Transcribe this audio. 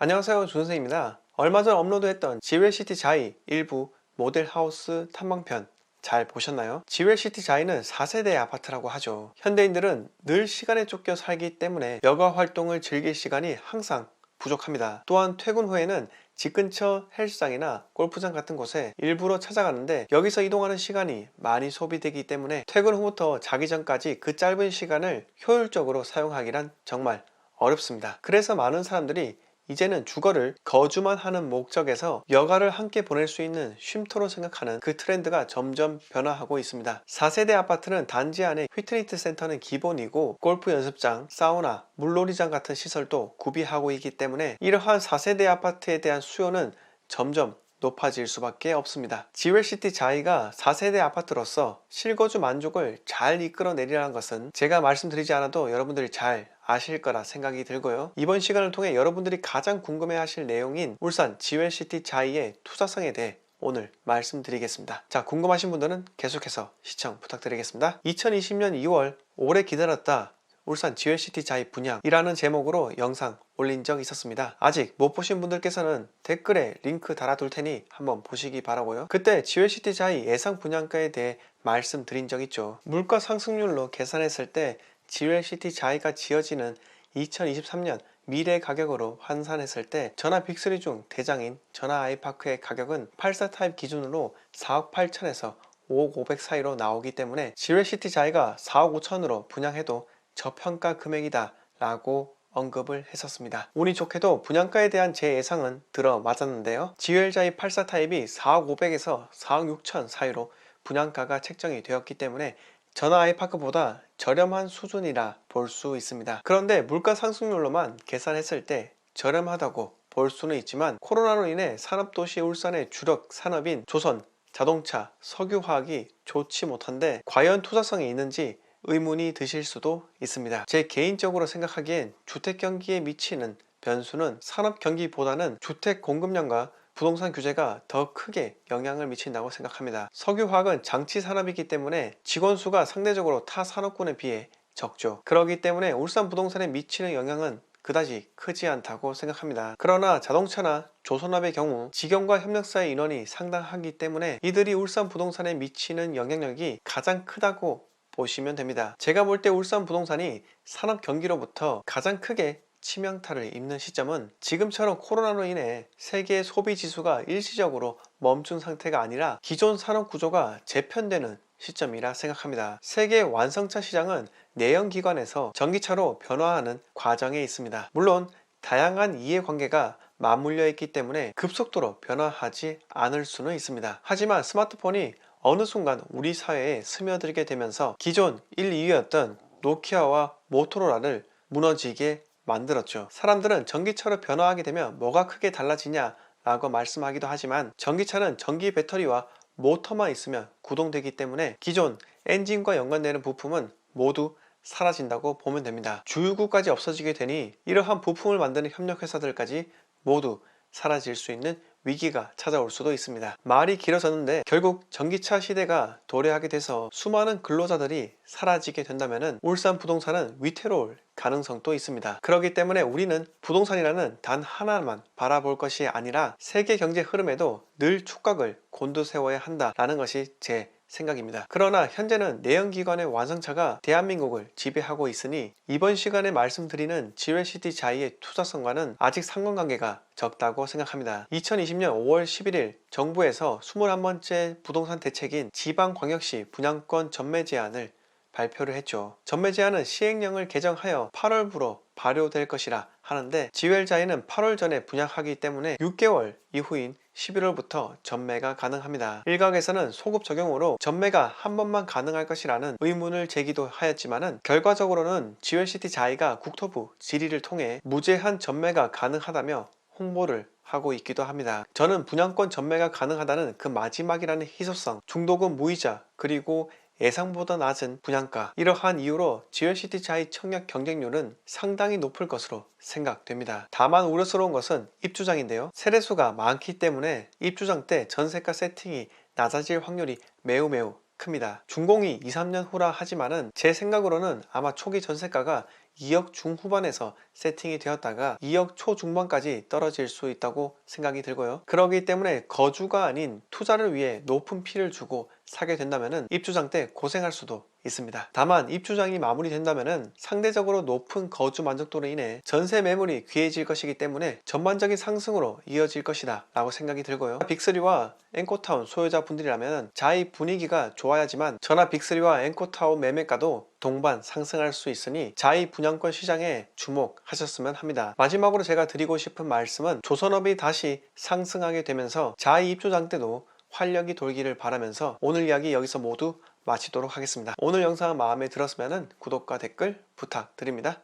안녕하세요, 준선생입니다. 얼마 전 업로드했던 지웰시티 자이 일부 모델하우스 탐방편 잘 보셨나요? 지웰시티 자이는 4세대 아파트라고 하죠. 현대인들은 늘 시간에 쫓겨 살기 때문에 여가 활동을 즐길 시간이 항상 부족합니다. 또한 퇴근 후에는 집 근처 헬스장이나 골프장 같은 곳에 일부러 찾아가는데 여기서 이동하는 시간이 많이 소비되기 때문에 퇴근 후부터 자기 전까지 그 짧은 시간을 효율적으로 사용하기란 정말 어렵습니다. 그래서 많은 사람들이 이제는 주거를 거주만 하는 목적에서 여가를 함께 보낼 수 있는 쉼터로 생각하는 그 트렌드가 점점 변화하고 있습니다. 4세대 아파트는 단지 안에 피트니스 센터는 기본이고 골프 연습장, 사우나, 물놀이장 같은 시설도 구비하고 있기 때문에 이러한 4세대 아파트에 대한 수요는 점점 높아질 수밖에 없습니다. 지웰시티 자이가 4세대 아파트로서 실거주 만족을 잘 이끌어내리라는 것은 제가 말씀드리지 않아도 여러분들이 잘 아실 거라 생각이 들고요. 이번 시간을 통해 여러분들이 가장 궁금해 하실 내용인 울산 지웰시티 자이의 투자성에 대해 오늘 말씀드리겠습니다. 자, 궁금하신 분들은 계속해서 시청 부탁드리겠습니다. 2020년 2월 오래 기다렸다 울산 지웰시티 자이 분양이라는 제목으로 영상 올린 적 있었습니다. 아직 못 보신 분들께서는 댓글에 링크 달아둘 테니 한번 보시기 바라고요. 그때 지웰시티 자이 예상 분양가에 대해 말씀드린 적 있죠. 물가 상승률로 계산했을 때 지웰시티 자이가 지어지는 2023년 미래 가격으로 환산했을 때 전화 빅3 중 대장인 전화 아이파크의 가격은 84 타입 기준으로 4억 8천에서 5억 5백 사이로 나오기 때문에 지웰시티 자이가 4억 5천으로 분양해도 저평가 금액이다 라고 언급을 했었습니다. 운이 좋게도 분양가에 대한 제 예상은 들어 맞았는데요. 지웰자이 84 타입이 4억 5백에서 4억 6천 사이로 분양가가 책정이 되었기 때문에 전화 아이파크보다 저렴한 수준이라 볼 수 있습니다. 그런데 물가 상승률로만 계산했을 때 저렴하다고 볼 수는 있지만 코로나로 인해 산업도시 울산의 주력 산업인 조선, 자동차, 석유화학이 좋지 못한데 과연 투자성이 있는지 의문이 드실 수도 있습니다. 제 개인적으로 생각하기엔 주택 경기에 미치는 변수는 산업 경기보다는 주택 공급량과 부동산 규제가 더 크게 영향을 미친다고 생각합니다. 석유화학은 장치 산업이기 때문에 직원 수가 상대적으로 타 산업군에 비해 적죠. 그렇기 때문에 울산 부동산에 미치는 영향은 그다지 크지 않다고 생각합니다. 그러나 자동차나 조선업의 경우 직영과 협력사의 인원이 상당하기 때문에 이들이 울산 부동산에 미치는 영향력이 가장 크다고 보시면 됩니다. 제가 볼 때 울산 부동산이 산업 경기로부터 가장 크게 치명타를 입는 시점은 지금처럼 코로나로 인해 세계의 소비 지수가 일시적으로 멈춘 상태가 아니라 기존 산업 구조가 재편되는 시점이라 생각합니다. 세계 완성차 시장은 내연기관에서 전기차로 변화하는 과정에 있습니다. 물론 다양한 이해관계가 맞물려 있기 때문에 급속도로 변화하지 않을 수는 있습니다. 하지만 스마트폰이 어느 순간 우리 사회에 스며들게 되면서 기존 1, 2위였던 노키아와 모토로라를 무너지게 만들었죠. 사람들은 전기차로 변화하게 되면 뭐가 크게 달라지냐 라고 말씀하기도 하지만 전기차는 전기 배터리와 모터만 있으면 구동되기 때문에 기존 엔진과 연관되는 부품은 모두 사라진다고 보면 됩니다. 주유구까지 없어지게 되니 이러한 부품을 만드는 협력회사들까지 모두 사라질 수 있는 위기가 찾아올 수도 있습니다. 말이 길어졌는데 결국 전기차 시대가 도래하게 돼서 수많은 근로자들이 사라지게 된다면 울산 부동산은 위태로울 가능성도 있습니다. 그렇기 때문에 우리는 부동산이라는 단 하나만 바라볼 것이 아니라 세계 경제 흐름에도 늘 촉각을 곤두세워야 한다라는 것이 제 생각입니다. 그러나 현재는 내연기관의 완성차가 대한민국을 지배하고 있으니 이번 시간에 말씀드리는 지웰시티 자이의 투자성과는 아직 상관관계가 적다고 생각합니다. 2020년 5월 11일 정부에서 21번째 부동산 대책인 지방광역시 분양권 전매 제한을 발표를 했죠. 전매 제한은 시행령을 개정하여 8월부로 발효될 것이라 하는데 지웰자이는 8월 전에 분양하기 때문에 6개월 이후인 11월부터 전매가 가능합니다. 일각에서는 소급 적용으로 전매가 한 번만 가능할 것이라는 의문을 제기도 하였지만 결과적으로는 지웰시티 자이가 국토부 질의를 통해 무제한 전매가 가능하다며 홍보를 하고 있기도 합니다. 저는 분양권 전매가 가능하다는 그 마지막이라는 희소성, 중도금 무이자, 그리고 예상보다 낮은 분양가, 이러한 이유로 지웰시티 자이 청약 경쟁률은 상당히 높을 것으로 생각됩니다. 다만 우려스러운 것은 입주장인데요. 세대수가 많기 때문에 입주장 때 전세가 세팅이 낮아질 확률이 매우 큽니다. 준공이 2, 3년 후라 하지만은 제 생각으로는 아마 초기 전세가가 2억 중후반에서 세팅이 되었다가 2억 초중반까지 떨어질 수 있다고 생각이 들고요. 그러기 때문에 거주가 아닌 투자를 위해 높은 피를 주고 사게 된다면 입주장 때 고생할 수도 있습니다. 다만 입주장이 마무리된다면 상대적으로 높은 거주 만족도로 인해 전세 매물이 귀해질 것이기 때문에 전반적인 상승으로 이어질 것이다 라고 생각이 들고요. 빅3와 앵코타운 소유자분들이라면 자이 분위기가 좋아야지만 전화 빅3와 앵코타운 매매가도 동반 상승할 수 있으니 자이 분양권 시장에 주목하셨으면 합니다. 마지막으로 제가 드리고 싶은 말씀은 조선업이 다시 상승하게 되면서 자이 입주장 때도 활력이 돌기를 바라면서 오늘 이야기 여기서 모두 마치도록 하겠습니다. 오늘 영상 마음에 들었으면 구독과 댓글 부탁드립니다.